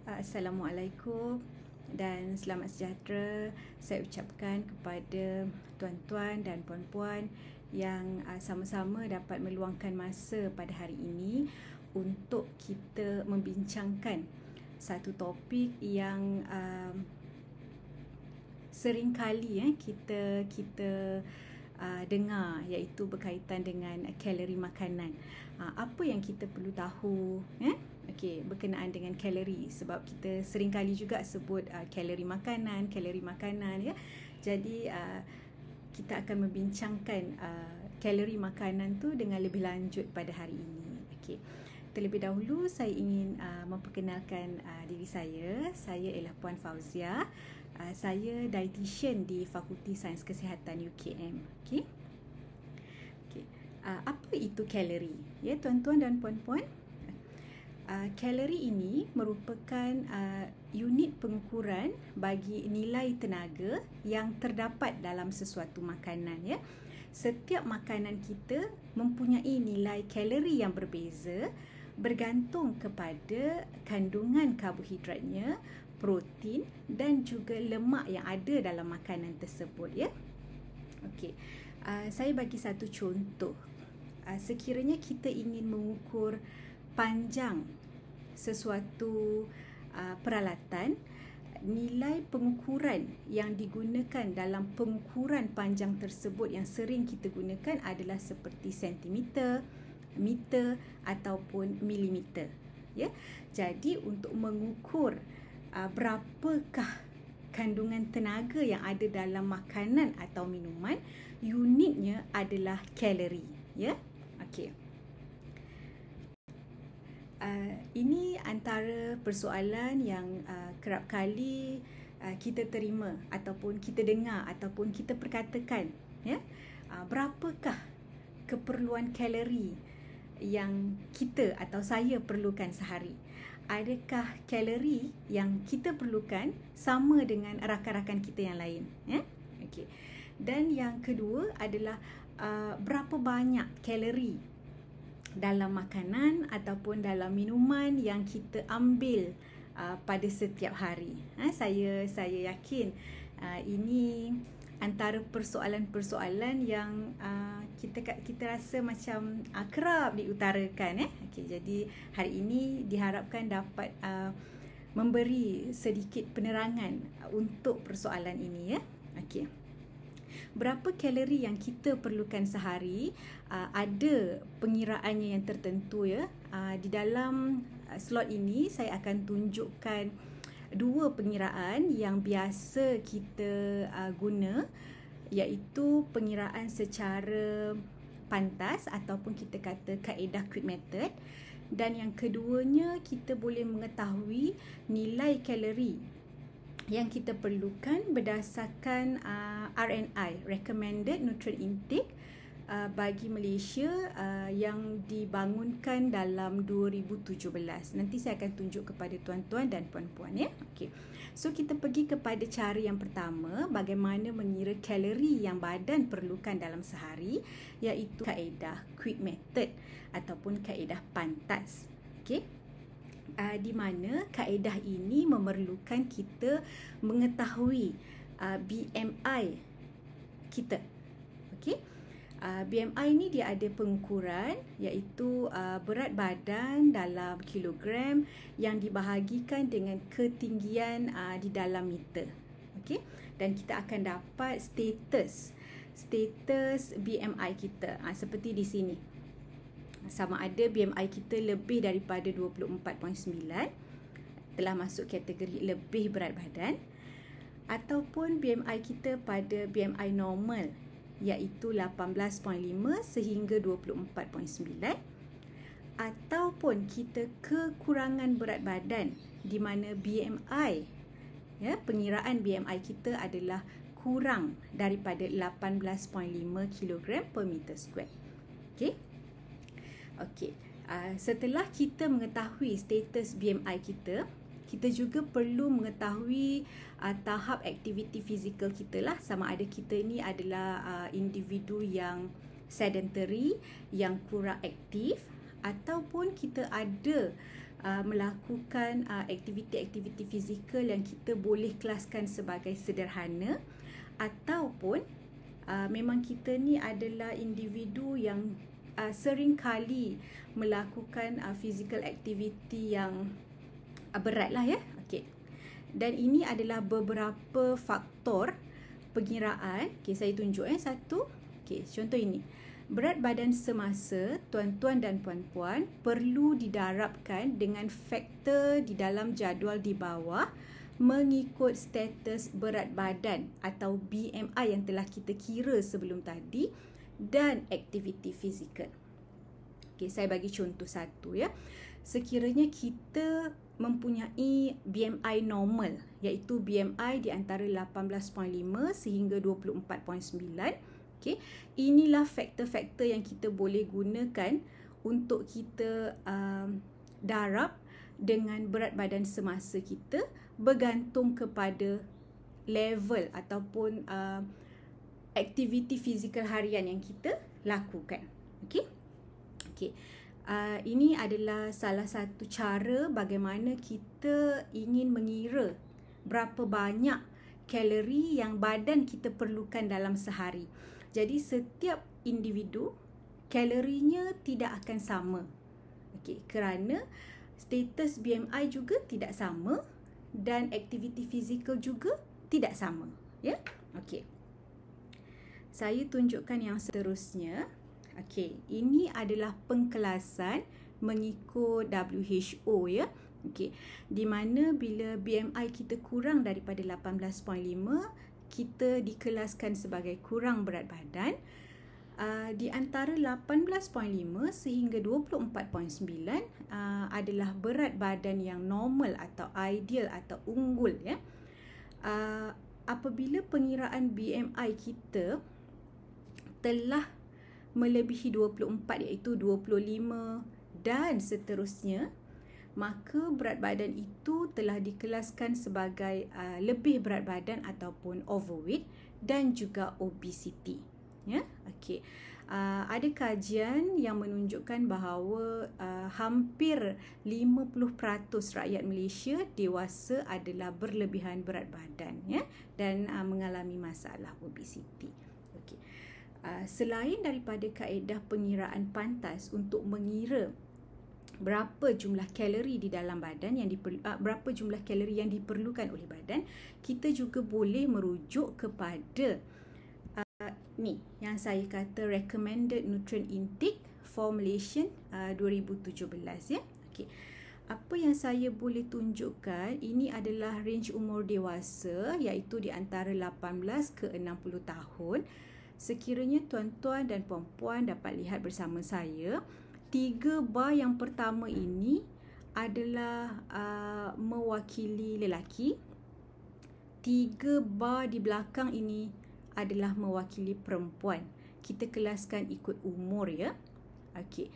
Assalamualaikum dan selamat sejahtera saya ucapkan kepada tuan-tuan dan puan-puan yang sama-sama dapat meluangkan masa pada hari ini untuk kita membincangkan satu topik yang seringkali kita dengar, iaitu berkaitan dengan kalori makanan. Apa yang kita perlu tahu berkenaan dengan kalori, sebab kita seringkali juga sebut kalori makanan ya. Jadi kita akan membincangkan kalori makanan tu dengan lebih lanjut pada hari ini. Terlebih dahulu saya ingin memperkenalkan diri saya. Saya ialah Puan Fauzia. Saya dietitian di Fakulti Sains Kesihatan UKM. Apa itu kalori? Ya, tuan-tuan dan puan-puan. Kalori ini merupakan unit pengukuran bagi nilai tenaga yang terdapat dalam sesuatu makanan, ya. Setiap makanan kita mempunyai nilai kalori yang berbeza bergantung kepada kandungan karbohidratnya, protein dan juga lemak yang ada dalam makanan tersebut, ya. Saya bagi satu contoh. Sekiranya kita ingin mengukur panjang sesuatu peralatan, nilai pengukuran yang digunakan dalam pengukuran panjang tersebut yang sering kita gunakan adalah seperti sentimeter, meter ataupun milimeter, ya. Jadi untuk mengukur berapakah kandungan tenaga yang ada dalam makanan atau minuman, unitnya adalah kalori, ya. Ini antara persoalan yang kerap kali kita terima ataupun kita dengar ataupun kita perkatakan, ya. Berapakah keperluan kalori yang kita atau saya perlukan sehari? Adakah kalori yang kita perlukan sama dengan rakan-rakan kita yang lain, ya? Dan yang kedua adalah berapa banyak kalori dalam makanan ataupun dalam minuman yang kita ambil pada setiap hari. Saya yakin ini antara persoalan-persoalan yang kita rasa macam kerap diutarakan, ya. Jadi hari ini diharapkan dapat memberi sedikit penerangan untuk persoalan ini, ya. Berapa kalori yang kita perlukan sehari, ada pengiraannya yang tertentu, ya. Di dalam slot ini saya akan tunjukkan dua pengiraan yang biasa kita guna, iaitu pengiraan secara pantas ataupun kita kata kaedah quick method, dan yang keduanya kita boleh mengetahui nilai kalori yang kita perlukan berdasarkan RNI, Recommended Nutrient Intake, bagi Malaysia yang dibangunkan dalam 2017. Nanti saya akan tunjuk kepada tuan-tuan dan puan-puan, ya. So kita pergi kepada cara yang pertama, bagaimana mengira kalori yang badan perlukan dalam sehari, iaitu kaedah quick method ataupun kaedah pantas. Di mana kaedah ini memerlukan kita mengetahui BMI kita. BMI ni dia ada pengukuran, iaitu berat badan dalam kilogram yang dibahagikan dengan ketinggian di dalam meter. Dan kita akan dapat status BMI kita seperti di sini. Sama ada BMI kita lebih daripada 24.9, telah masuk kategori lebih berat badan, ataupun BMI kita pada BMI normal, iaitu 18.5 sehingga 24.9, ataupun kita kekurangan berat badan di mana BMI, ya, pengiraan BMI kita adalah kurang daripada 18.5 kg per meter square. Setelah kita mengetahui status BMI kita, kita juga perlu mengetahui tahap aktiviti fizikal kita lah, sama ada kita ni adalah individu yang sedentary, yang kurang aktif, ataupun kita ada melakukan aktiviti-aktiviti fizikal yang kita boleh kelaskan sebagai sederhana, ataupun memang kita ni adalah individu yang sering kali melakukan physical activity yang berat lah ya. Okey. Dan ini adalah beberapa faktor pengiraan. Okey, saya tunjuk satu. Okey, contoh ini. Berat badan semasa tuan-tuan dan puan-puan perlu didarabkan dengan faktor di dalam jadual di bawah mengikut status berat badan atau BMI yang telah kita kira sebelum tadi dan aktiviti fizikal. Okey, saya bagi contoh satu ya. Sekiranya kita mempunyai BMI normal, iaitu BMI di antara 18.5 sehingga 24.9. Okey, inilah faktor-faktor yang kita boleh gunakan untuk kita darab dengan berat badan semasa kita bergantung kepada level ataupun aktiviti fizikal harian yang kita lakukan. Okey. Okey. Ini adalah salah satu cara bagaimana kita ingin mengira berapa banyak kalori yang badan kita perlukan dalam sehari. Jadi setiap individu kalorinya tidak akan sama. Okey, kerana status BMI juga tidak sama dan aktiviti fizikal juga tidak sama, ya. Okey. Saya tunjukkan yang seterusnya. Okey, ini adalah pengkelasan mengikut WHO ya. Okey, di mana bila BMI kita kurang daripada 18.5, kita dikelaskan sebagai kurang berat badan. Di antara 18.5 sehingga 24.9 adalah berat badan yang normal atau ideal atau unggul ya. Apabila pengiraan BMI kita telah melebihi 24 iaitu 25 dan seterusnya, maka berat badan itu telah dikelaskan sebagai lebih berat badan ataupun overweight dan juga obesity. Ya, okey. Ada kajian yang menunjukkan bahawa hampir 50% rakyat Malaysia dewasa adalah berlebihan berat badan ya dan mengalami masalah obesity. Okey. Selain daripada kaedah pengiraan pantas untuk mengira berapa jumlah kalori di dalam badan yang berapa jumlah kalori yang diperlukan oleh badan, kita juga boleh merujuk kepada ni yang saya kata recommended nutrient intake formulation 2017 ya. Okey. Apa yang saya boleh tunjukkan, ini adalah range umur dewasa iaitu di antara 18 ke 60 tahun. Sekiranya tuan-tuan dan puan-puan dapat lihat bersama saya, 3 bar yang pertama ini adalah mewakili lelaki. 3 bar di belakang ini adalah mewakili perempuan. Kita kelaskan ikut umur ya. Okey.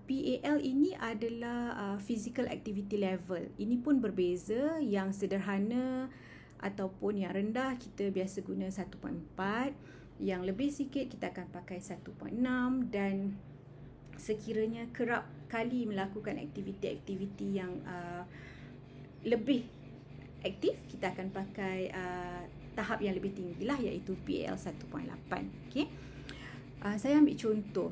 PAL ini adalah physical activity level. Ini pun berbeza, yang sederhana ataupun yang rendah kita biasa guna 1.4. Yang lebih sikit kita akan pakai 1.6 dan sekiranya kerap kali melakukan aktiviti-aktiviti yang lebih aktif, kita akan pakai tahap yang lebih tinggi lah iaitu PAL 1.8. Okey. Saya ambil contoh.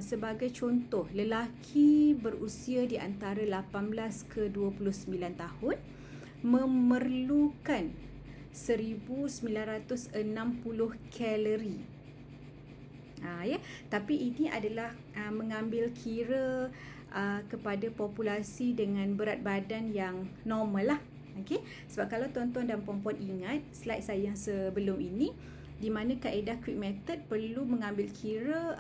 Sebagai contoh, lelaki berusia di antara 18 ke 29 tahun memerlukan 1960 kalori. Ya, tapi ini adalah mengambil kira kepada populasi dengan berat badan yang normal lah. Okey, sebab kalau tuan-tuan dan puan-puan ingat slide saya yang sebelum ini, di mana kaedah quick method perlu mengambil kira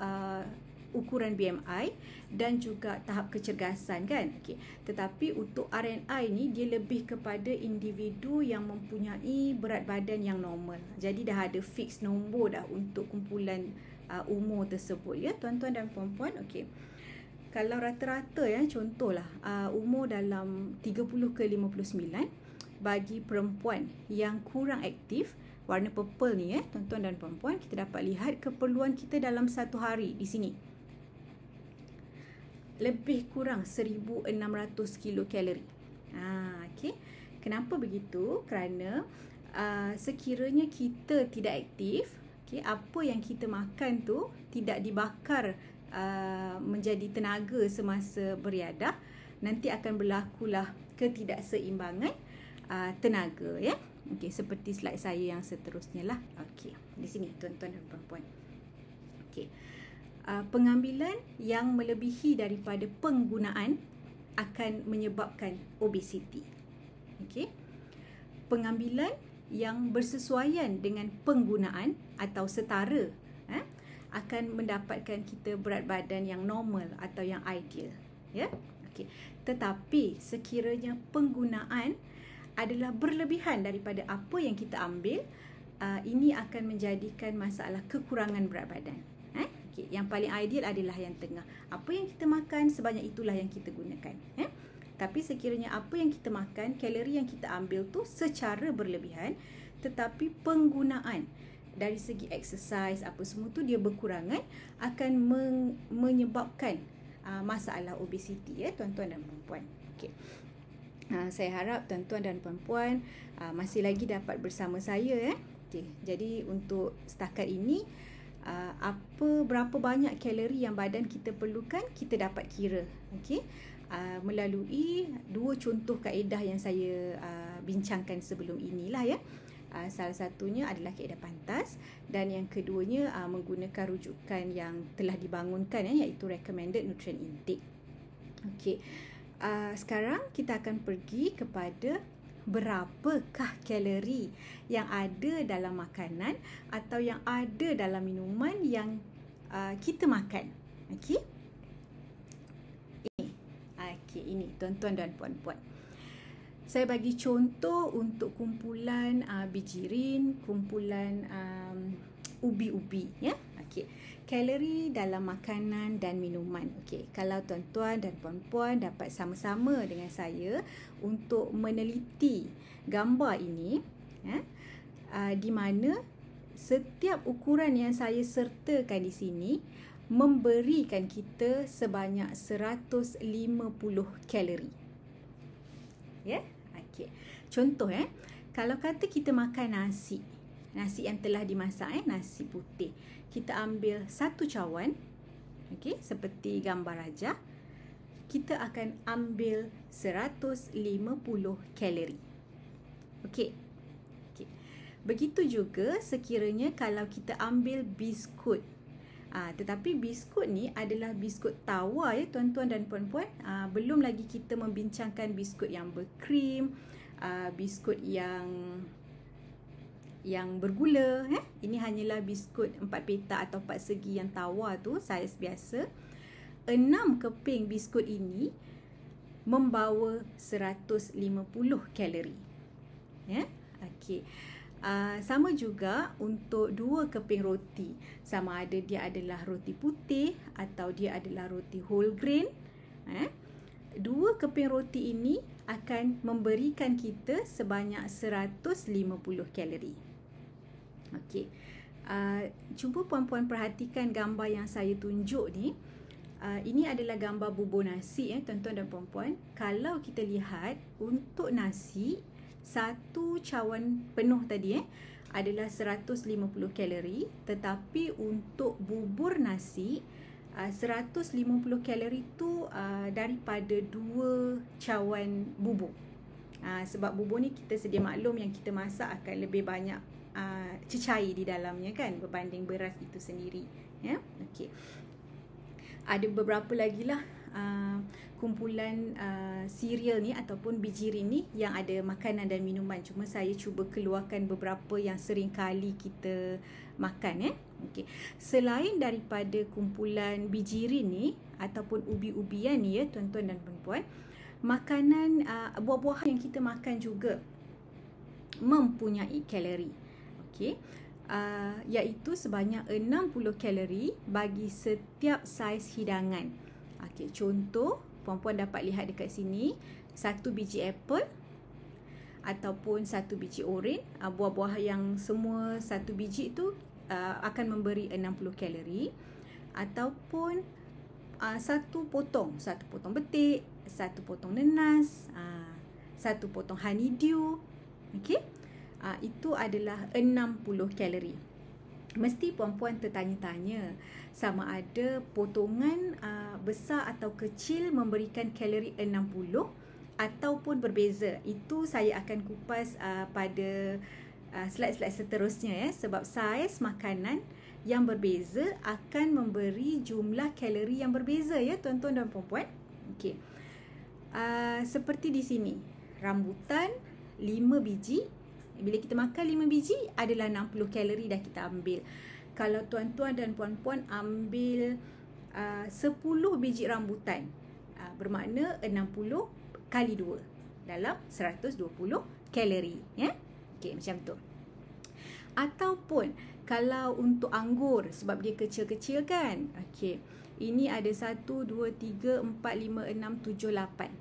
ukuran BMI dan juga tahap kecergasan kan. Okey, tetapi untuk RNI ni dia lebih kepada individu yang mempunyai berat badan yang normal. Jadi dah ada fix nombor dah untuk kumpulan umur tersebut ya tuan-tuan dan puan-puan. Okey, kalau rata-rata ya, contohlah umur dalam 30 ke 59 bagi perempuan yang kurang aktif, warna purple ni tuan-tuan dan puan-puan, kita dapat lihat keperluan kita dalam satu hari di sini. lebih kurang 1600 kilokalori. Okey. Kenapa begitu? Kerana sekiranya kita tidak aktif, okey, apa yang kita makan tu tidak dibakar menjadi tenaga semasa beriadah, nanti akan berlakulah ketidakseimbangan tenaga, ya. Okey, seperti slide saya yang seterusnya lah. Okey, di sini tuan-tuan dan puan-puan. Okey. Pengambilan yang melebihi daripada penggunaan akan menyebabkan obesiti. Okey. Pengambilan yang bersesuaian dengan penggunaan atau setara akan mendapatkan kita berat badan yang normal atau yang ideal, ya. Okey. Tetapi sekiranya penggunaan adalah berlebihan daripada apa yang kita ambil, ini akan menjadikan masalah kekurangan berat badan. Okay. Yang paling ideal adalah yang tengah. Apa yang kita makan, sebanyak itulah yang kita gunakan. Tapi sekiranya apa yang kita makan, kalori yang kita ambil tu secara berlebihan, tetapi penggunaan dari segi exercise apa semua tu dia berkurangan, akan menyebabkan masalah obesiti, ya tuan-tuan dan puan-puan. Okey. Saya harap tuan-tuan dan puan-puan masih lagi dapat bersama saya. Okay. Jadi untuk setakat ini, berapa banyak kalori yang badan kita perlukan, kita dapat kira. Okay. Melalui dua contoh kaedah yang saya bincangkan sebelum inilah, ya. Salah satunya adalah kaedah pantas dan yang keduanya menggunakan rujukan yang telah dibangunkan, iaitu recommended nutrient intake. Okey. Sekarang kita akan pergi kepada berapakah kalori yang ada dalam makanan atau yang ada dalam minuman yang kita makan. Okey. Ini tuan-tuan dan puan-puan. Saya bagi contoh untuk kumpulan bijirin, kumpulan ubi-ubi, ya. Okey. Kalori dalam makanan dan minuman. Okey, kalau tuan-tuan dan puan-puan dapat sama-sama dengan saya untuk meneliti gambar ini, ya, di mana setiap ukuran yang saya sertakan di sini memberikan kita sebanyak 150 kalori. Ya, okey. Contoh, kalau kata kita makan nasi yang telah dimasak, nasi putih. Kita ambil satu cawan, okey, seperti gambar rajah. Kita akan ambil 150 kalori. Okey. Okey. Begitu juga sekiranya kalau kita ambil biskut. Tetapi biskut ni adalah biskut tawar, ya tuan-tuan dan puan-puan. Belum lagi kita membincangkan biskut yang berkrim, biskut yang bergula. Ini hanyalah biskut 4 petak atau 4 segi yang tawar tu, saiz biasa. 6 keping biskut ini membawa 150 kalori. Ya, okey. Sama juga untuk 2 keping roti, sama ada dia adalah roti putih atau dia adalah roti whole grain. 2 keping roti ini akan memberikan kita sebanyak 150 kalori. Okey. Cuba puan-puan perhatikan gambar yang saya tunjuk ni. Ini adalah gambar bubur nasi, tuan-tuan dan puan-puan. Kalau kita lihat untuk nasi, satu cawan penuh tadi adalah 150 kalori, tetapi untuk bubur nasi 150 kalori tu daripada 2 cawan bubur. Sebab bubur ni kita sedia maklum yang kita masak akan lebih banyak cecair di dalamnya, kan, berbanding beras itu sendiri, ya. Okey. Ada beberapa lagi lah kumpulan cereal ni ataupun bijirin ni yang ada makanan dan minuman. Cuma saya cuba keluarkan beberapa yang sering kali kita makan, Okey. Selain daripada kumpulan bijirin ni ataupun ubi-ubian ni, ya tuan-tuan dan puan-puan, makanan buah-buahan yang kita makan juga mempunyai kalori. Okey. Iaitu sebanyak 60 kalori bagi setiap saiz hidangan. Okey, contoh puan-puan dapat lihat dekat sini, 1 biji apple ataupun 1 biji oren. Buah-buah yang semua 1 biji tu akan memberi 60 kalori. Ataupun satu potong betik, satu potong nenas, satu potong honeydew. Okey. Itu adalah 60 kalori. Mesti puan-puan tertanya-tanya sama ada potongan besar atau kecil memberikan kalori 60 ataupun berbeza. Itu saya akan kupas pada slide-slide seterusnya, sebab saiz makanan yang berbeza akan memberi jumlah kalori yang berbeza, ya tuan-tuan dan puan-puan. Okey. Seperti di sini, rambutan 5 biji. Bila kita makan 5 biji adalah 60 kalori dah kita ambil. Kalau tuan-tuan dan puan-puan ambil 10 biji rambutan, bermakna 60 kali 2 dalam 120 kalori, ya. Okey, macam tu. Ataupun kalau untuk anggur, sebab dia kecil-kecil kan. Okey. Ini ada 1 2 3 4 5 6 7 8.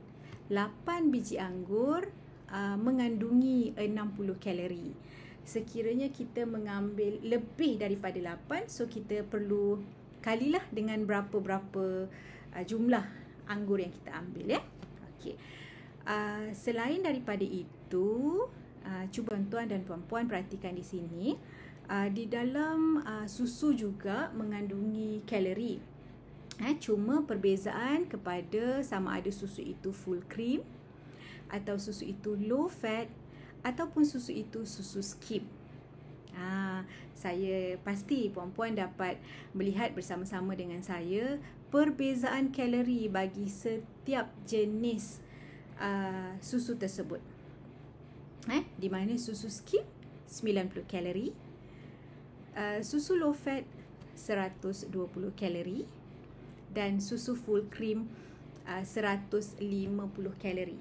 8 biji anggur mengandungi 60 kalori. Sekiranya kita mengambil lebih daripada 8, so kita perlu kalilah dengan berapa-berapa jumlah anggur yang kita ambil, ya. Okey. Selain daripada itu, cuba tuan-tuan dan puan-puan perhatikan di sini. Di dalam susu juga mengandungi kalori. Cuma perbezaan kepada sama ada susu itu full cream atau susu itu low fat ataupun susu itu susu skim. Saya pasti puan-puan dapat melihat bersama-sama dengan saya perbezaan kalori bagi setiap jenis susu tersebut. Di mana susu skim 90 kalori, susu low fat 120 kalori dan susu full cream 150 kalori.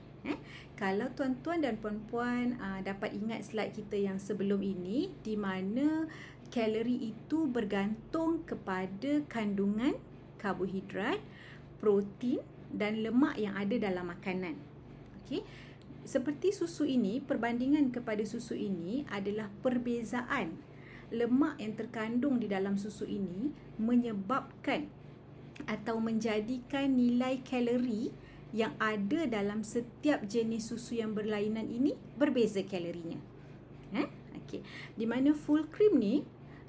Kalau tuan-tuan dan puan-puan dapat ingat slide kita yang sebelum ini, di mana kalori itu bergantung kepada kandungan karbohidrat, protein dan lemak yang ada dalam makanan. Okey. Seperti susu ini, perbandingan kepada susu ini adalah perbezaan lemak yang terkandung di dalam susu ini menyebabkan atau menjadikan nilai kalori yang ada dalam setiap jenis susu yang berlainan ini berbeza kalorinya. Okey. Di mana full cream ni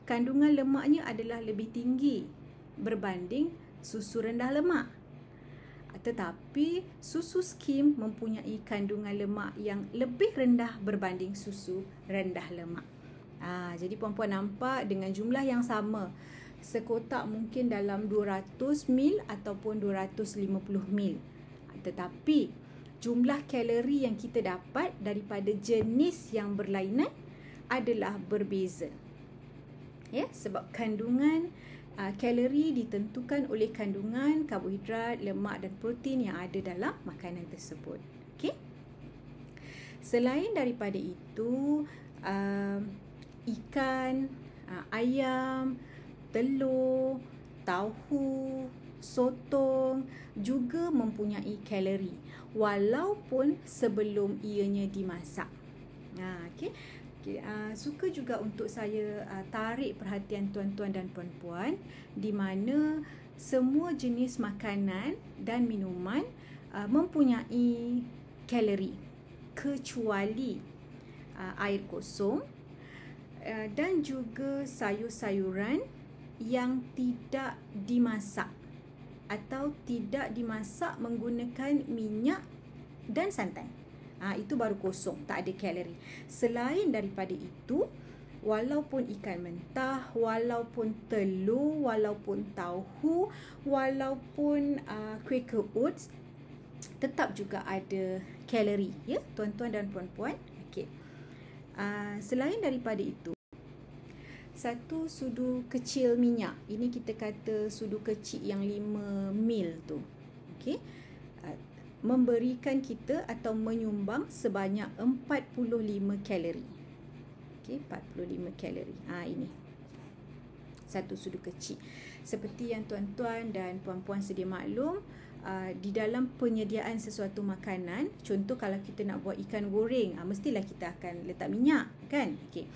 kandungan lemaknya adalah lebih tinggi berbanding susu rendah lemak. Tetapi susu skim mempunyai kandungan lemak yang lebih rendah berbanding susu rendah lemak. Jadi puan-puan nampak dengan jumlah yang sama, sekotak mungkin dalam 200 ml ataupun 250 ml. Tetapi jumlah kalori yang kita dapat daripada jenis yang berlainan adalah berbeza. Ya, sebab kandungan kalori ditentukan oleh kandungan karbohidrat, lemak dan protein yang ada dalam makanan tersebut. Okey. Selain daripada itu, ikan, ayam, telur, tahu, sotong juga mempunyai kalori walaupun sebelum ianya dimasak. Okey. Suka juga untuk saya tarik perhatian tuan-tuan dan puan-puan di mana semua jenis makanan dan minuman mempunyai kalori kecuali air kosong dan juga sayur-sayuran yang tidak dimasak atau tidak dimasak menggunakan minyak dan santan. Itu baru kosong, tak ada kalori. Selain daripada itu, walaupun ikan mentah, walaupun telur, walaupun tahu, walaupun Quaker Oats, tetap juga ada kalori, ya tuan-tuan dan puan-puan. Okey. Selain daripada itu, satu sudu kecil minyak, ini kita kata sudu kecil yang 5 ml tu, okey, memberikan kita atau menyumbang sebanyak 45 kalori. Okey, 45 kalori. Ini satu sudu kecil. Seperti yang tuan-tuan dan puan-puan sedia maklum, di dalam penyediaan sesuatu makanan, contoh kalau kita nak buat ikan goreng, mestilah kita akan letak minyak, kan? Okey.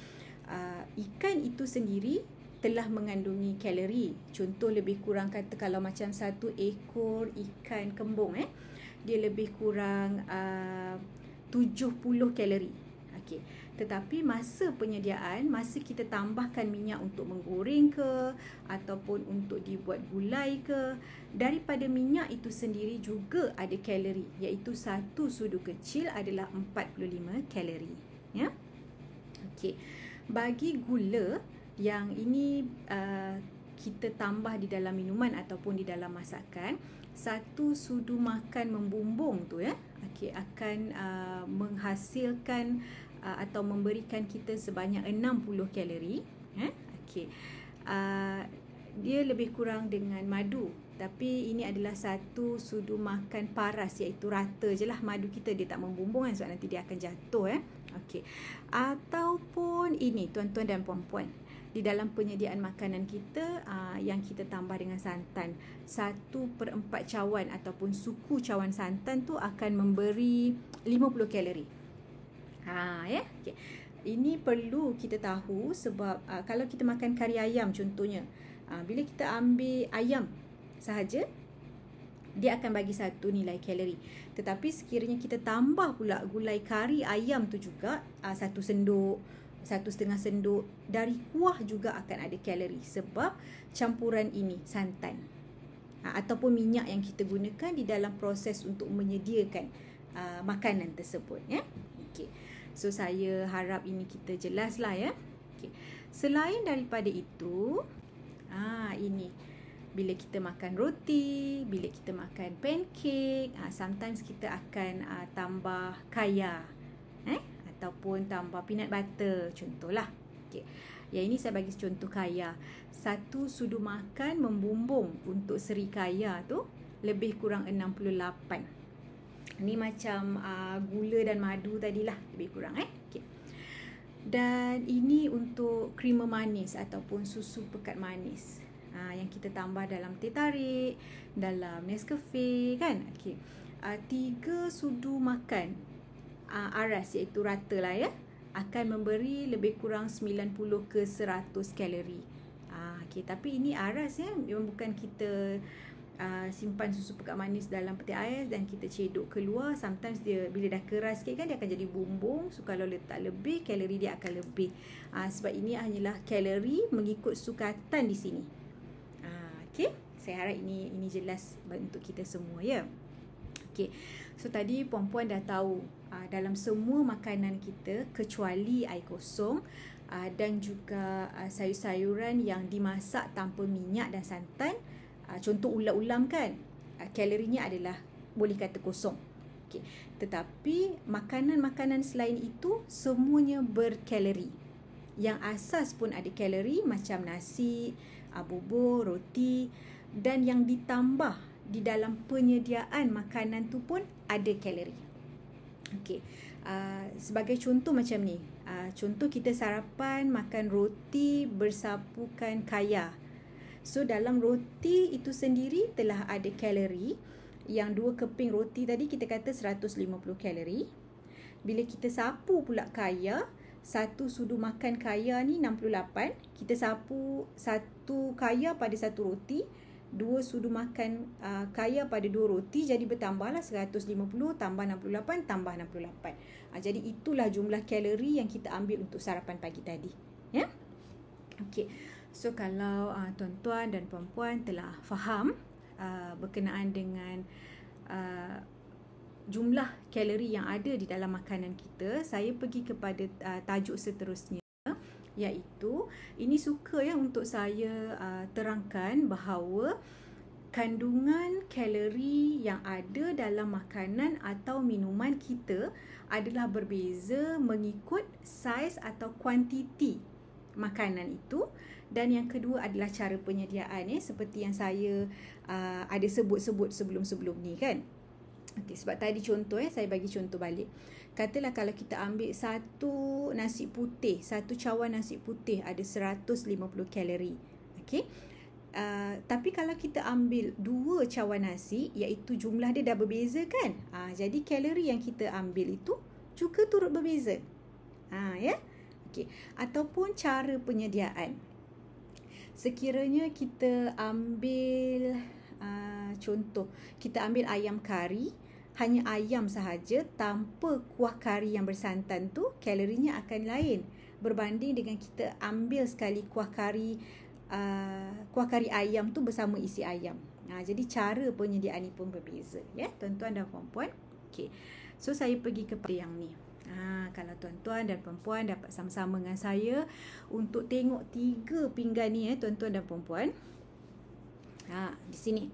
Ikan itu sendiri telah mengandungi kalori. Contoh lebih kurang kata kalau macam 1 ekor ikan kembung dia lebih kurang 70 kalori. Okey. Tetapi masa penyediaan, masa kita tambahkan minyak untuk menggoreng ke ataupun untuk dibuat gulai ke, daripada minyak itu sendiri juga ada kalori, iaitu satu sudu kecil adalah 45 kalori. Ya. Okey. Bagi gula yang ini kita tambah di dalam minuman ataupun di dalam masakan, satu sudu makan membumbung tu akan menghasilkan atau memberikan kita sebanyak 60 kalori. Okey. Dia lebih kurang dengan madu, tapi ini adalah satu sudu makan paras, iaitu rata je lah madu kita, dia tak membumbung sebab nanti dia akan jatuh. Okey. Ataupun ini tuan-tuan dan puan-puan, di dalam penyediaan makanan kita yang kita tambah dengan santan, 1/4 cawan ataupun suku cawan santan tu akan memberi 50 kalori. Okay. Ini perlu kita tahu sebab kalau kita makan kari ayam contohnya, bila kita ambil ayam sahaja, dia akan bagi satu nilai kalori. Tetapi sekiranya kita tambah pula gulai kari ayam tu juga 1 sendok, 1,5 sendok, dari kuah juga akan ada kalori sebab campuran ini santan ataupun minyak yang kita gunakan di dalam proses untuk menyediakan makanan tersebut. Okay. So saya harap ini kita jelas lah ya. Okay. Selain daripada itu, ini bila kita makan roti, bila kita makan pancake, sometimes kita akan tambah kaya, ataupun tambah peanut butter contohlah. Okay. Yang ini saya bagi contoh kaya. Satu sudu makan membumbung untuk seri kaya tu lebih kurang 68. Ni macam gula dan madu tadilah lebih kurang. Okay. Dan ini untuk krema manis ataupun susu pekat manis yang kita tambah dalam teh tarik, dalam Nescafe kan. Okay. 3 sudu makan aras, iaitu rata lah akan memberi lebih kurang 90 ke 100 kalori. Okay. Tapi ini aras memang bukan kita simpan susu pekat manis dalam peti ais dan kita cedok keluar. Sometimes dia bila dah keras sikit kan, dia akan jadi bumbung. So kalau letak lebih, kalori dia akan lebih. Sebab ini hanyalah kalori mengikut sukatan di sini. Okay. Saya harap ini jelas untuk kita semua ya. Okay. So tadi puan-puan dah tahu dalam semua makanan kita kecuali air kosong dan juga sayur-sayuran yang dimasak tanpa minyak dan santan, contoh ulam-ulam kan, kalorinya adalah boleh kata kosong. Okay. Tetapi makanan-makanan selain itu semuanya berkalori. Yang asas pun ada kalori macam nasi, bubur, roti, dan yang ditambah di dalam penyediaan makanan tu pun ada kalori. Okay. Sebagai contoh macam ni, contoh kita sarapan makan roti bersapukan kaya. So dalam roti itu sendiri telah ada kalori. Yang 2 keping roti tadi kita kata 150 kalori. Bila kita sapu pula kaya, satu sudu makan kaya ni 68. Kita sapu satu kaya pada satu roti, 2 sudu makan kaya pada 2 roti, jadi bertambahlah 150 tambah 68 tambah 68. Jadi itulah jumlah kalori yang kita ambil untuk sarapan pagi tadi. Ya. Okey. So kalau tuan-tuan dan puan-puan telah faham berkenaan dengan jumlah kalori yang ada di dalam makanan kita, saya pergi kepada tajuk seterusnya, iaitu ini suka untuk saya terangkan bahawa kandungan kalori yang ada dalam makanan atau minuman kita adalah berbeza mengikut saiz atau kuantiti makanan itu. Dan yang kedua adalah cara penyediaan, seperti yang saya ada sebut-sebut sebelum-sebelum ni kan. Okay, sebab tadi contoh saya bagi contoh balik. Katalah kalau kita ambil satu nasi putih, satu cawan nasi putih ada 150 kalori. Okay. Tapi kalau kita ambil 2 cawan nasi, iaitu jumlah dia dah berbeza kan. Jadi kalori yang kita ambil itu juga turut berbeza. Ya. Okay. Ataupun cara penyediaan. sekiranya kita ambil contoh, kita ambil ayam kari, hanya ayam sahaja tanpa kuah kari yang bersantan tu, kalorinya akan lain berbanding dengan kita ambil sekali kuah kari ayam tu bersama isi ayam. Jadi cara penyediaan ni pun berbeza, ya tuan-tuan dan puan-puan. Okey. So saya pergi kepada yang ni. Kalau tuan-tuan dan puan-puan dapat sama-sama dengan saya untuk tengok 3 pinggan ni, tuan-tuan dan puan-puan. Di sini.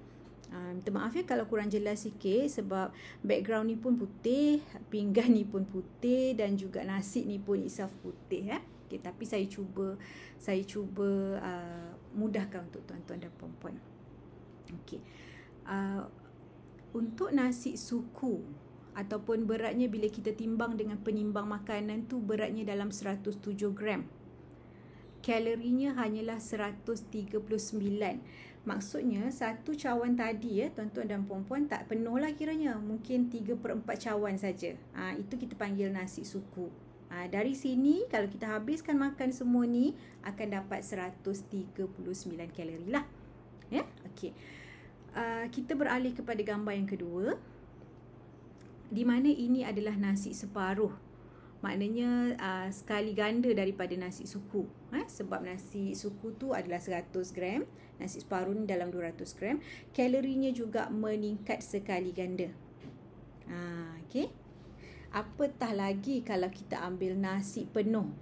Minta maaf ya kalau kurang jelas sikit sebab background ni pun putih, pinggan ni pun putih dan juga nasi ni pun itself putih, ya. Okay, tapi saya cuba mudahkan untuk tuan-tuan dan puan-puan. Okey. Untuk nasi suku ataupun beratnya bila kita timbang dengan penimbang makanan tu, beratnya dalam 107 gram. Kalorinya hanyalah 139. Maksudnya satu cawan tadi, tuan-tuan dan puan-puan, tak penuh lah kiranya. Mungkin 3/4 cawan saja. Itu kita panggil nasi suku. Dari sini kalau kita habiskan makan semua ni akan dapat 139 kalori lah. Ya, okey. Kita beralih kepada gambar yang kedua, di mana ini adalah nasi separuh. Maknanya sekali ganda daripada nasi suku. Sebab nasi suku tu adalah 100 gram, nasi separuh ni dalam 200 gram. Kalorinya juga meningkat sekali ganda. Okey. Apatah lagi kalau kita ambil nasi penuh.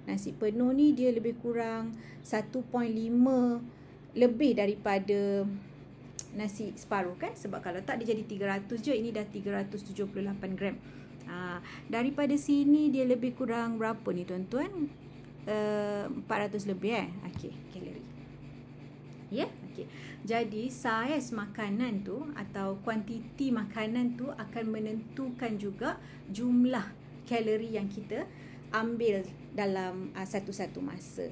Nasi penuh ni dia lebih kurang 1.5 lebih daripada nasi separuh kan, sebab kalau tak dia jadi 300 je, ini dah 378 gram. Daripada sini dia lebih kurang berapa ni tuan-tuan? 400 lebih okey, kalori. Ya, okey. Jadi saiz makanan tu atau kuantiti makanan tu akan menentukan juga jumlah kalori yang kita ambil dalam satu-satu masa.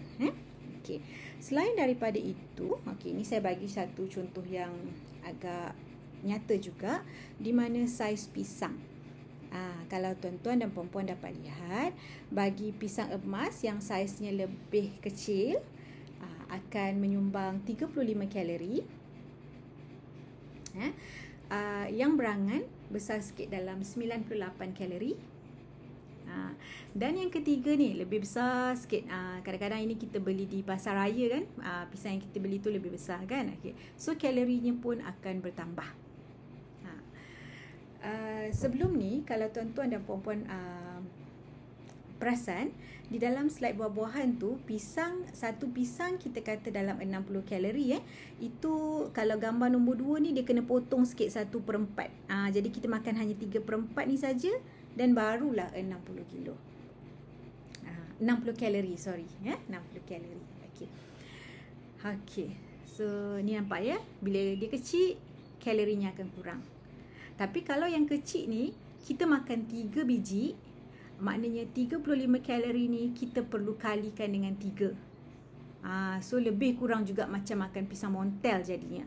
Okey. Selain daripada itu, ini saya bagi satu contoh yang agak nyata juga, di mana saiz pisang. Kalau tuan-tuan dan puan-puan dapat lihat, bagi pisang emas yang saiznya lebih kecil akan menyumbang 35 kalori. Yang berangan besar sikit dalam 98 kalori. Dan yang ketiga ni lebih besar sikit. Kadang-kadang ini kita beli di pasar raya kan, pisang yang kita beli tu lebih besar kan. So kalorinya pun akan bertambah. Sebelum ni kalau tuan-tuan dan puan-puan perasan, di dalam slide buah-buahan tu, satu pisang kita kata dalam 60 kalori. Itu kalau gambar nombor 2 ni dia kena potong sikit 1/4. Jadi kita makan hanya 3/4 ni saja dan barulah 60 kilo. 60 kalori, 60 kalori. Okey. So ni nampak ya, bila dia kecil kalorinya akan kurang. Tapi kalau yang kecil ni kita makan 3 biji, maknanya 35 kalori ni kita perlu kalikan dengan 3. So lebih kurang juga macam makan pisang montel jadinya.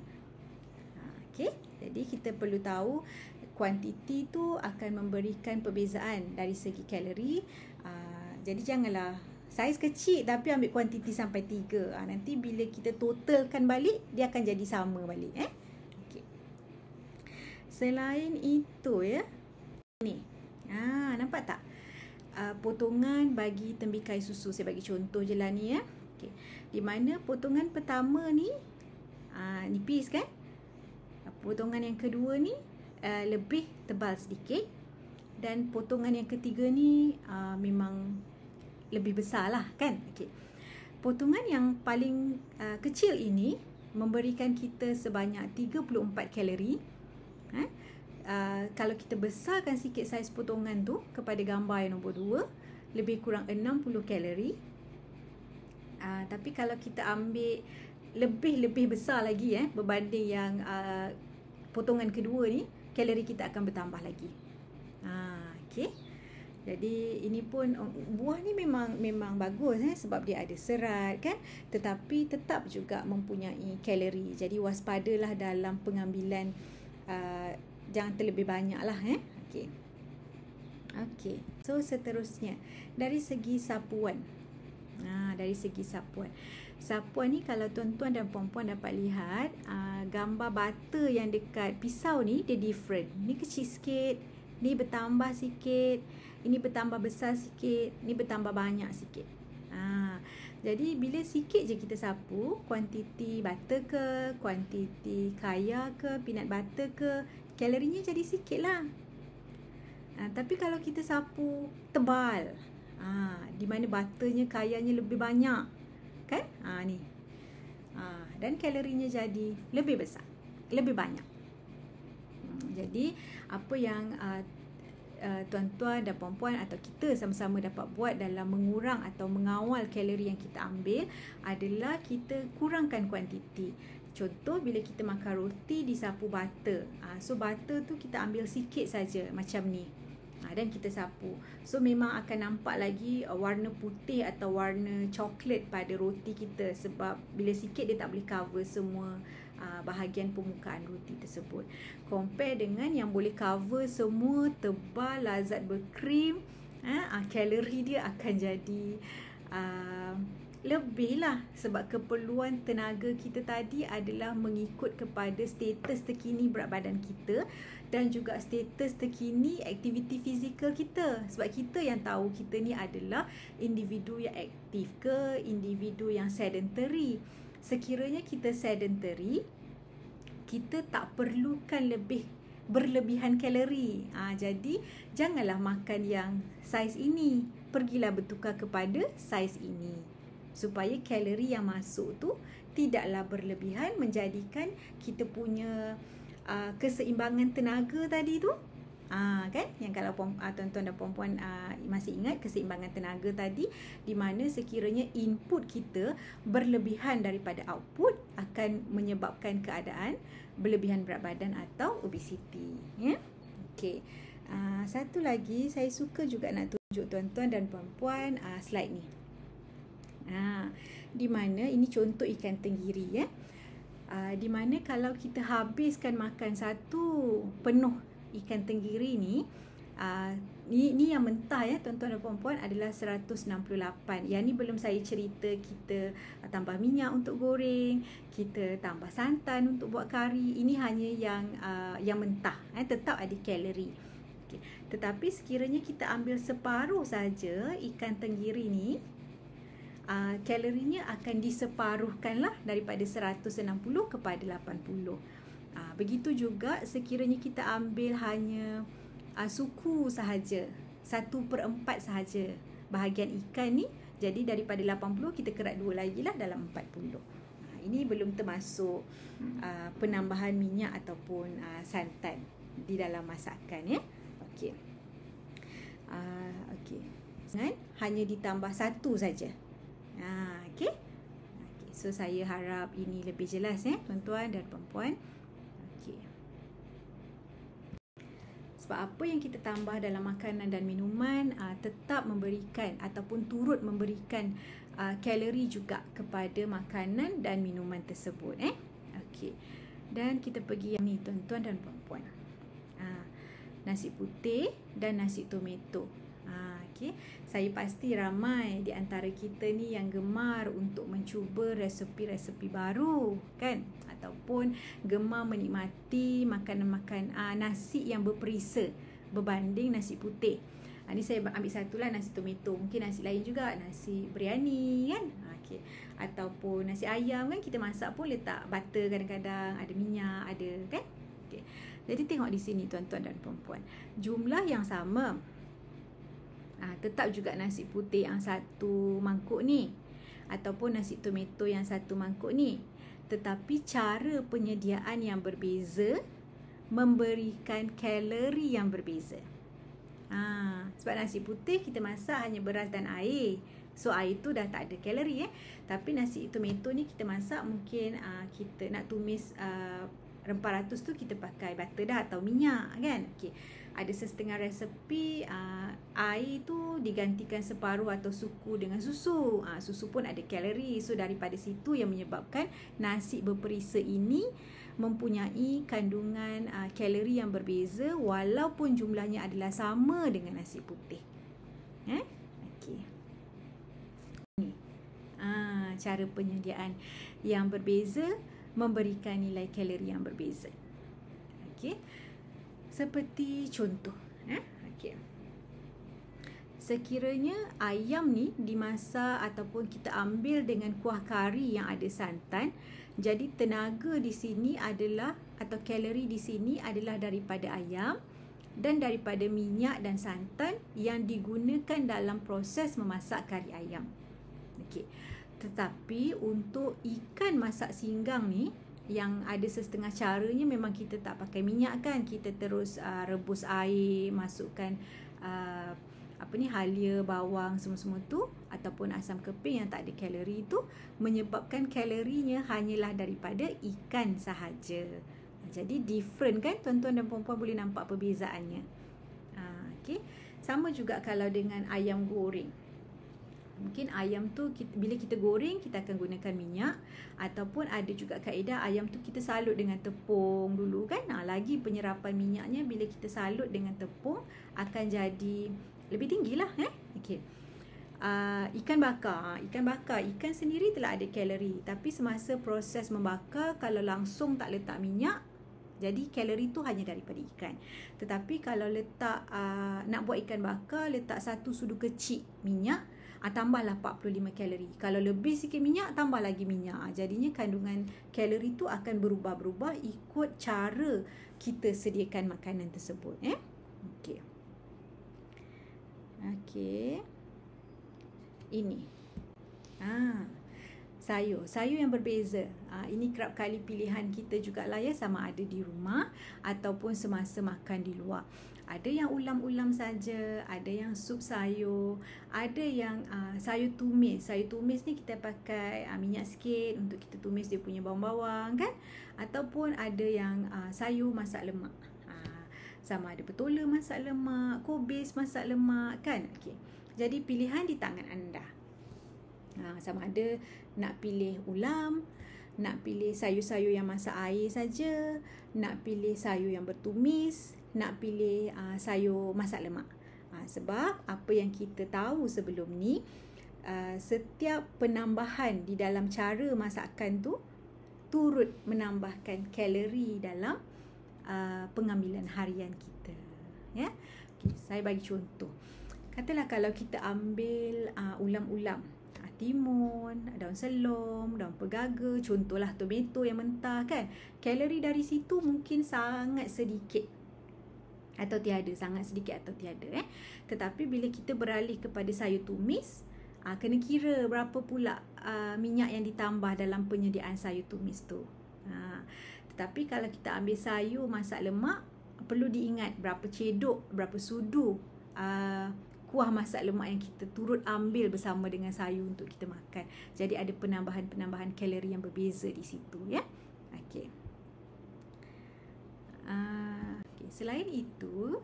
Okey. Jadi kita perlu tahu kuantiti tu akan memberikan perbezaan dari segi kalori. Jadi janganlah saiz kecil tapi ambil kuantiti sampai 3. Nanti bila kita totalkan balik, dia akan jadi sama balik. Okay. Selain itu ni. Nampak tak? Potongan bagi tembikai susu. Saya bagi contoh je lah ni Okay. Di mana potongan pertama ni nipis kan? Potongan yang kedua ni lebih tebal sedikit, dan potongan yang ketiga ni memang lebih besar lah kan. Potongan yang paling kecil ini memberikan kita sebanyak 34 kalori. Kalau kita besarkan sikit saiz potongan tu kepada gambar yang nombor 2, lebih kurang 60 kalori. Tapi kalau kita ambil lebih besar lagi berbanding yang potongan kedua ni, kalori kita akan bertambah lagi. Okey. Jadi ini pun buah ni memang bagus sebab dia ada serat kan, tetapi tetap juga mempunyai kalori. Jadi waspadalah dalam pengambilan, jangan terlebih banyaklah Okey. So seterusnya dari segi sapuan. Dari segi sapuan. Sapuan ni kalau tuan-tuan dan puan-puan dapat lihat, gambar butter yang dekat pisau ni dia different. Ni kecil sikit, ni bertambah sikit, ini bertambah besar sikit, ni bertambah banyak sikit. Jadi bila sikit je kita sapu, kuantiti butter ke, kuantiti kaya ke, peanut butter ke, kalorinya jadi sikit lah. Tapi kalau kita sapu tebal, di mana butternya, kayanya lebih banyak, kan? Ni. Dan kalorinya jadi lebih besar, lebih banyak. Jadi apa yang tuan-tuan dan puan-puan atau kita sama-sama dapat buat dalam mengurang atau mengawal kalori yang kita ambil adalah kita kurangkan kuantiti. Contoh bila kita makan roti disapu butter. So butter tu kita ambil sikit saja macam ni. Dan kita sapu. So memang akan nampak lagi warna putih atau warna coklat pada roti kita, sebab bila sikit dia tak boleh cover semua bahagian permukaan roti tersebut. Compare dengan yang boleh cover semua, tebal, lazat berkrim, kalori dia akan jadi lebih lah, sebab keperluan tenaga kita tadi adalah mengikut kepada status terkini berat badan kita dan juga status terkini aktiviti fizikal kita. Sebab kita yang tahu kita ni adalah individu yang aktif ke individu yang sedentary. Sekiranya kita sedentary, kita tak perlukan berlebihan kalori. Jadi janganlah makan yang saiz ini, pergilah bertukar kepada saiz ini, supaya kalori yang masuk tu tidaklah berlebihan, menjadikan kita punya keseimbangan tenaga tadi tu, kan, yang kalau tuan-tuan dan puan-puan masih ingat keseimbangan tenaga tadi, di mana sekiranya input kita berlebihan daripada output akan menyebabkan keadaan berlebihan berat badan atau obesiti, ya. Okey. Satu lagi saya suka juga nak tunjuk tuan-tuan dan puan-puan slide ni. Di mana ini contoh ikan tenggiri, ya. Di mana kalau kita habiskan makan satu penuh ikan tenggiri ni, ni yang mentah, ya tuan-tuan dan puan-puan, adalah 168. Yang ni belum saya cerita kita tambah minyak untuk goreng, kita tambah santan untuk buat kari. Ini hanya yang mentah, tetap ada kalori. Okay. Tetapi sekiranya kita ambil separuh saja ikan tenggiri ni, kalorinya akan diseparuhkanlah daripada 160 kepada 80. Begitu juga sekiranya kita ambil hanya suku sahaja, 1/4 sahaja bahagian ikan ni, jadi daripada 80 kita kerat 2 lagi lah dalam 40. Ini belum termasuk penambahan minyak ataupun santan di dalam masakan, ya. Okey. Okey. Hanya ditambah satu saja. Okey. So saya harap ini lebih jelas, ya tuan-tuan dan puan-puan. Okey. Sebab apa yang kita tambah dalam makanan dan minuman tetap memberikan ataupun turut memberikan kalori juga kepada makanan dan minuman tersebut, Okey. Dan kita pergi yang ni tuan-tuan dan puan-puan. Nasi putih dan nasi tomato. Okay. Saya pasti ramai di antara kita ni yang gemar untuk mencuba resepi-resepi baru, kan? Ataupun gemar menikmati makanan-makanan nasi yang berperisa berbanding nasi putih. Ni saya ambil satulah nasi tomato. Mungkin nasi lain juga, nasi biryani, kan? Okay. Ataupun nasi ayam, kan? Kita masak pun letak butter kadang-kadang, ada minyak, ada, kan? Okay. Jadi tengok di sini tuan-tuan dan puan-puan, jumlah yang sama. Tetap juga nasi putih yang satu mangkuk ni, ataupun nasi tomato yang satu mangkuk ni, tetapi cara penyediaan yang berbeza memberikan kalori yang berbeza. Sebab nasi putih kita masak hanya beras dan air, so air tu dah tak ada kalori, Tapi nasi tomato ni kita masak mungkin kita nak tumis rempah ratus tu kita pakai butter dah atau minyak, kan? Okey. Ada setengah resepi air tu digantikan separuh atau suku dengan susu. Susu pun ada kalori. So daripada situ yang menyebabkan nasi berperisa ini mempunyai kandungan kalori yang berbeza walaupun jumlahnya adalah sama dengan nasi putih. Okey. Ni. cara penyediaan yang berbeza memberikan nilai kalori yang berbeza. Okey. Seperti contoh, okey. Sekiranya ayam ni dimasak ataupun kita ambil dengan kuah kari yang ada santan, jadi tenaga di sini adalah atau kalori di sini adalah daripada ayam dan daripada minyak dan santan yang digunakan dalam proses memasak kari ayam. Okey. Tetapi untuk ikan masak singgang ni yang ada setengah caranya memang kita tak pakai minyak kan, kita terus rebus air, masukkan halia, bawang semua-semua tu ataupun asam keping yang tak ada kalori tu, menyebabkan kalorinya hanyalah daripada ikan sahaja. Jadi different kan tuan-tuan dan puan-puan, boleh nampak perbezaannya. Okey. Sama juga kalau dengan ayam goreng. Mungkin ayam tu bila kita goreng kita akan gunakan minyak, ataupun ada juga kaedah ayam tu kita salut dengan tepung dulu kan. Lagi penyerapan minyaknya bila kita salut dengan tepung akan jadi lebih tinggilah. Okey. Ikan bakar. Ikan sendiri telah ada kalori, tapi semasa proses membakar kalau langsung tak letak minyak, jadi kalori tu hanya daripada ikan. Tetapi kalau letak nak buat ikan bakar, letak 1 sudu kecil minyak, tambahlah 45 kalori. Kalau lebih sikit minyak, tambah lagi minyak. Jadinya kandungan kalori tu akan berubah-berubah ikut cara kita sediakan makanan tersebut. Okey. Okey. Ini. Sayur yang berbeza. Ini kerap kali pilihan kita jugalah ya, sama ada di rumah ataupun semasa makan di luar. Ada yang ulam-ulam saja, ada yang sup sayur, ada yang sayur tumis. Sayur tumis ni kita pakai minyak sikit untuk kita tumis dia punya bawang-bawang kan. Ataupun ada yang sayur masak lemak. Sama ada petola masak lemak, kubis masak lemak kan. Okey. Jadi pilihan di tangan anda. Sama ada nak pilih ulam, nak pilih sayur-sayur yang masak air saja, nak pilih sayur yang bertumis, nak pilih sayur masak lemak. Sebab apa yang kita tahu sebelum ni, setiap penambahan di dalam cara masakan tu turut menambahkan kalori dalam pengambilan harian kita. Ya. Okay, saya bagi contoh. Katalah kalau kita ambil ulam-ulam, timun, daun selom, daun pegaga, contohlah tomato yang mentah kan. Kalori dari situ mungkin sangat sedikit atau tiada, sangat sedikit atau tiada. Tetapi bila kita beralih kepada sayur tumis, kena kira berapa pula minyak yang ditambah dalam penyediaan sayur tumis tu. Tetapi kalau kita ambil sayur masak lemak, perlu diingat berapa cedok, berapa sudu kuah masak lemak yang kita turut ambil bersama dengan sayur untuk kita makan. Jadi ada penambahan-penambahan kalori yang berbeza di situ ya. Okey. Selain itu,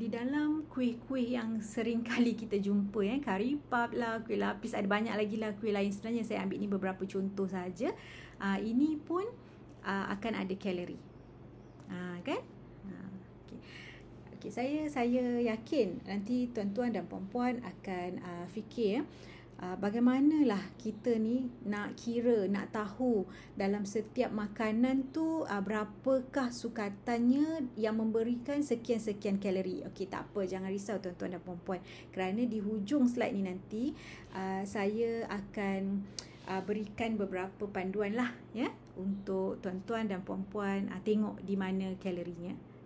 di dalam kuih-kuih yang sering kali kita jumpa kari puff lah, kuih lapis, ada banyak lagi lah kuih lain. Sebenarnya saya ambil ni beberapa contoh saja. Ini pun akan ada kalori. Kan? Okay, saya yakin nanti tuan-tuan dan puan-puan akan fikir bagaimanalah kita ni nak kira, nak tahu dalam setiap makanan tu berapakah sukatannya yang memberikan sekian-sekian kalori. Okey, tak apa, jangan risau tuan-tuan dan puan-puan, kerana di hujung slide ni nanti saya akan berikan beberapa panduan lah ya untuk tuan-tuan dan puan-puan tengok di mana kalorinya.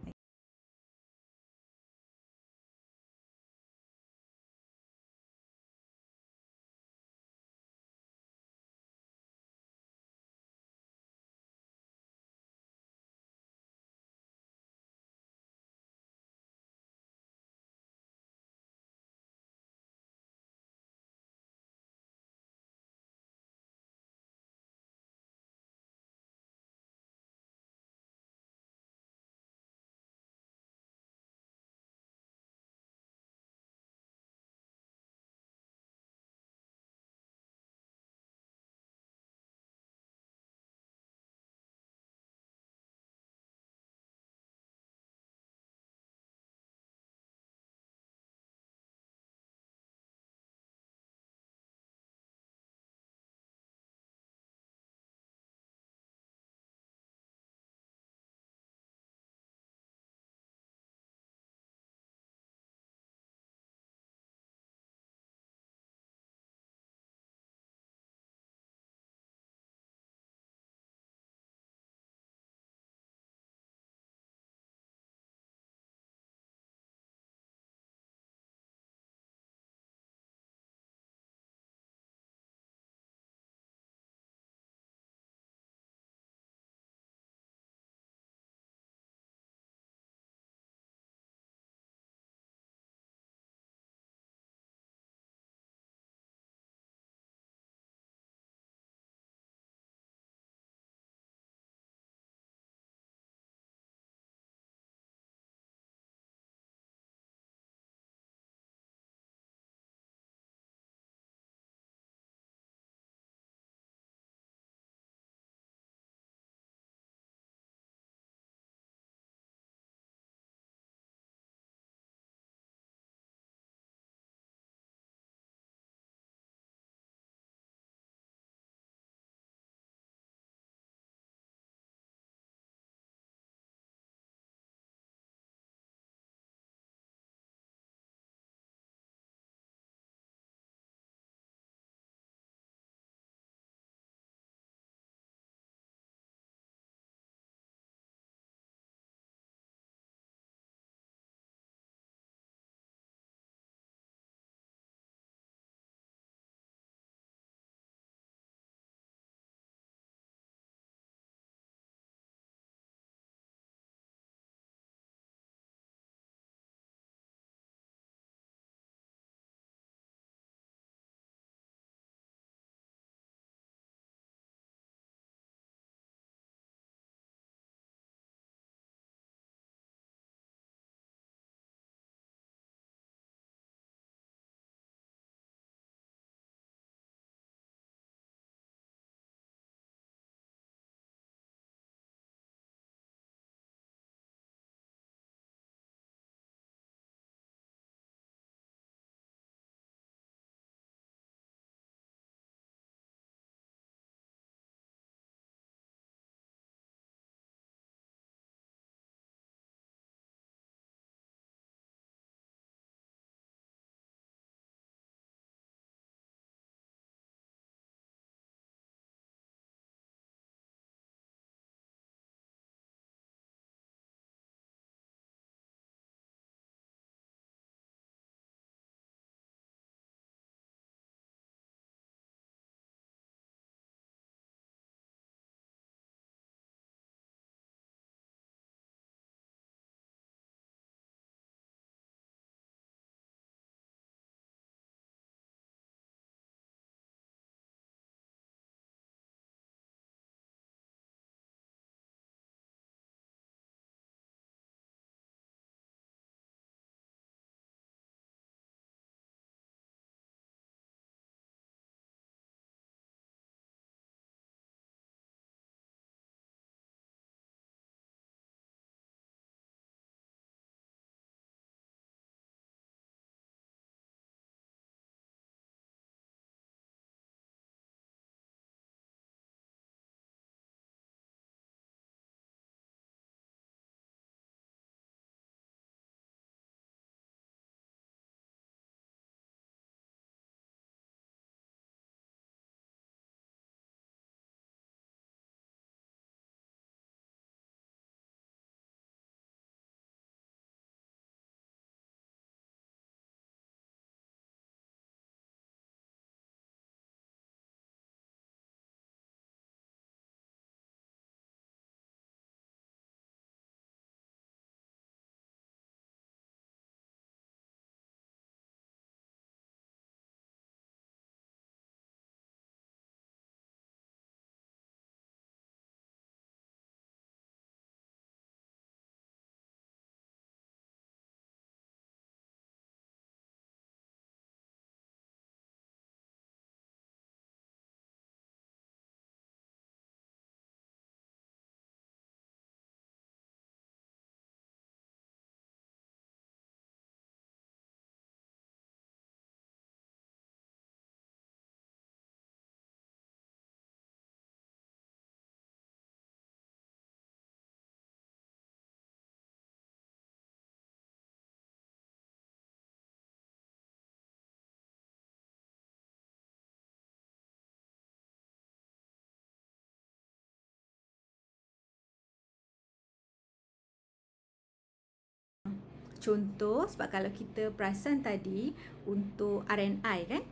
contoh, sebab kalau kita perasan tadi untuk RNI kan,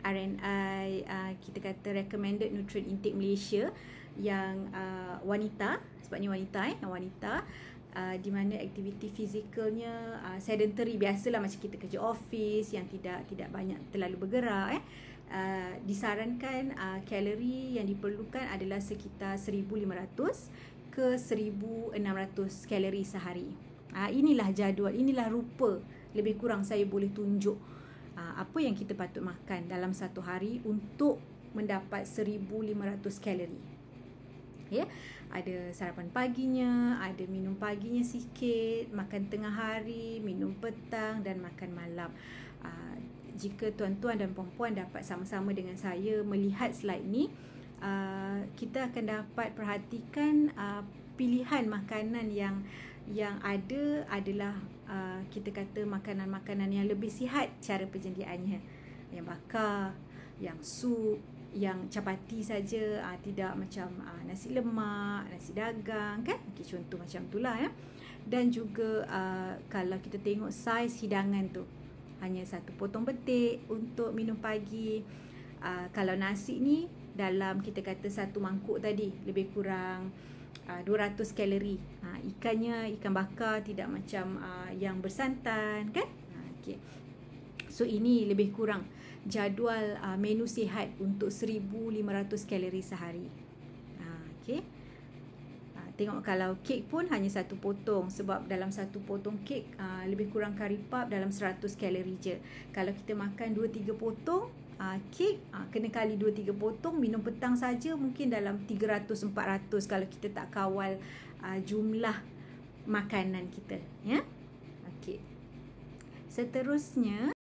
RNI kita kata Recommended Nutrient Intake Malaysia yang wanita, sebab ni wanita wanita, di mana aktiviti fizikalnya sedentary, biasalah macam kita kerja office yang tidak banyak terlalu bergerak disarankan kalori yang diperlukan adalah sekitar 1500 ke 1600 kalori sehari. Inilah jadual, inilah rupa lebih kurang saya boleh tunjuk apa yang kita patut makan dalam satu hari untuk mendapat 1500 kalori. Ya, ada sarapan paginya, ada minum paginya sikit, makan tengah hari, minum petang dan makan malam. Jika tuan-tuan dan puan-puan dapat sama-sama dengan saya melihat slide ni, kita akan dapat perhatikan pilihan makanan yang ada adalah kita kata makanan-makanan yang lebih sihat cara penjadiannya. Yang bakar, yang sup, yang capati saja, tidak macam nasi lemak, nasi dagang kan. Contoh macam itulah ya. Dan juga kalau kita tengok saiz hidangan tu, hanya satu potong betik untuk minum pagi. Kalau nasi ni dalam kita kata satu mangkuk tadi lebih kurang 200 kalori. Ikannya ikan bakar, tidak macam yang bersantan kan. Okay. So ini lebih kurang jadual menu sihat untuk 1500 kalori sehari. Okay. Tengok kalau kek pun hanya satu potong, sebab dalam satu potong kek lebih kurang kari pap dalam 100 kalori je. Kalau kita makan 2-3 potong kek, kena kali 2-3 potong, minum petang saja mungkin dalam 300-400 kalau kita tak kawal jumlah makanan kita ya. Okey. Seterusnya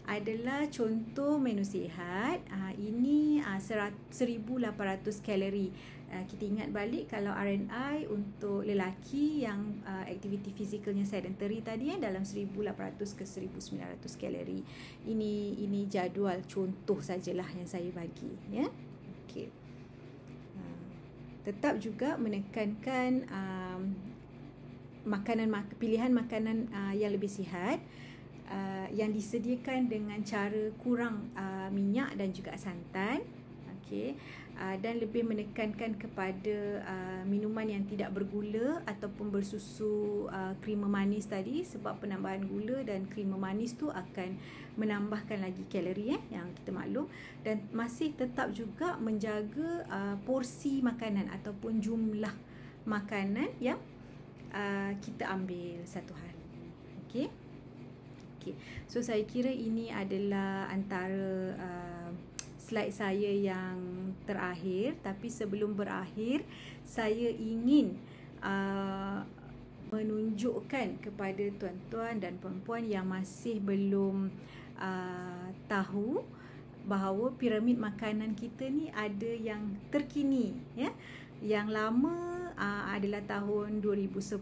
adalah contoh menu sihat. Ini 1800 kalori. Kita ingat balik kalau RNI untuk lelaki yang aktiviti fizikalnya sedentary tadi dalam 1800 ke 1900 kalori. Ini jadual contoh sajalah yang saya bagi ya. Okey. Tetap juga menekankan pilihan makanan yang lebih sihat, yang disediakan dengan cara kurang minyak dan juga santan. Okey. Dan lebih menekankan kepada minuman yang tidak bergula ataupun bersusu krima manis tadi, sebab penambahan gula dan krima manis tu akan menambahkan lagi kalori yang kita maklum, dan masih tetap juga menjaga porsi makanan ataupun jumlah makanan yang kita ambil satu hari. Okey. Okay. So saya kira ini adalah antara slide saya yang terakhir. Tapi sebelum berakhir, saya ingin menunjukkan kepada tuan-tuan dan puan-puan yang masih belum tahu bahawa piramid makanan kita ni ada yang terkini ya. Yang lama adalah tahun 2010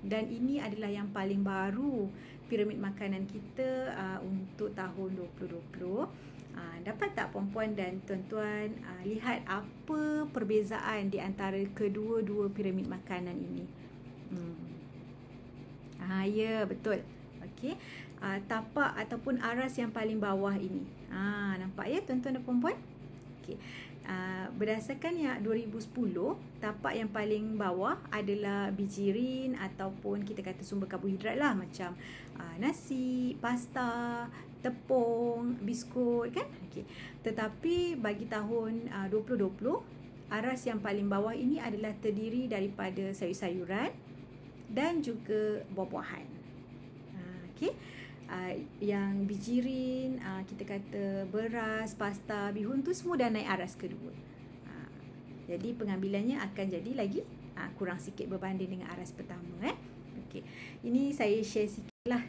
dan ini adalah yang paling baru piramid makanan kita untuk tahun 2020. Dapat tak puan-puan dan tuan-tuan lihat apa perbezaan di antara kedua-dua piramid makanan ini? Ya, betul. Okey. Tapak ataupun aras yang paling bawah ini. Nampak ya tuan-tuan dan puan-puan? Okey. Berdasarkan yang 2010, tapak yang paling bawah adalah bijirin ataupun kita kata sumber karbohidrat lah, macam nasi, pasta, tepung, biskut kan. Okay. Tetapi bagi tahun 2020, aras yang paling bawah ini adalah terdiri daripada sayur-sayuran dan juga buah-buahan. Okey. Yang bijirin, kita kata beras, pasta, bihun tu semua dah naik aras kedua. Jadi pengambilannya akan jadi lagi kurang sikit berbanding dengan aras pertama. Okey. Ini saya share sikit lah.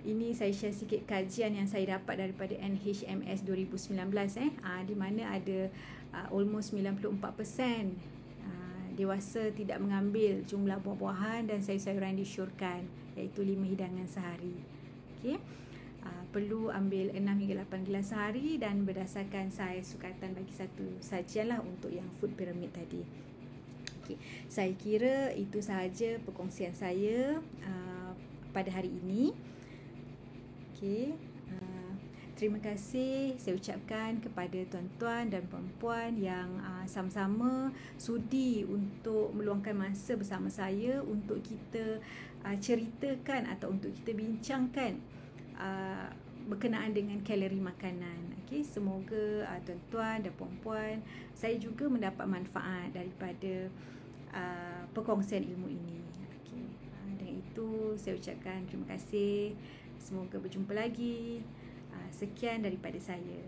Ini saya share sikit kajian yang saya dapat daripada NHMS 2019 di mana ada almost 94% dewasa tidak mengambil jumlah buah-buahan dan sayur-sayuran disyorkan, iaitu 5 hidangan sehari. Okey. Perlu ambil 6 hingga 8 gelas sehari dan berdasarkan saiz sukatan bagi satu sajian lah untuk yang food pyramid tadi. Okey, saya kira itu sahaja perkongsian saya pada hari ini. Okey, terima kasih saya ucapkan kepada tuan-tuan dan puan-puan yang sama-sama sudi untuk meluangkan masa bersama saya untuk kita ceritakan atau untuk kita bincangkan berkenaan dengan kalori makanan. Okey, semoga tuan-tuan dan puan-puan saya juga mendapat manfaat daripada perkongsian ilmu ini. Okey, dengan itu saya ucapkan terima kasih. Semoga berjumpa lagi. Sekian daripada saya.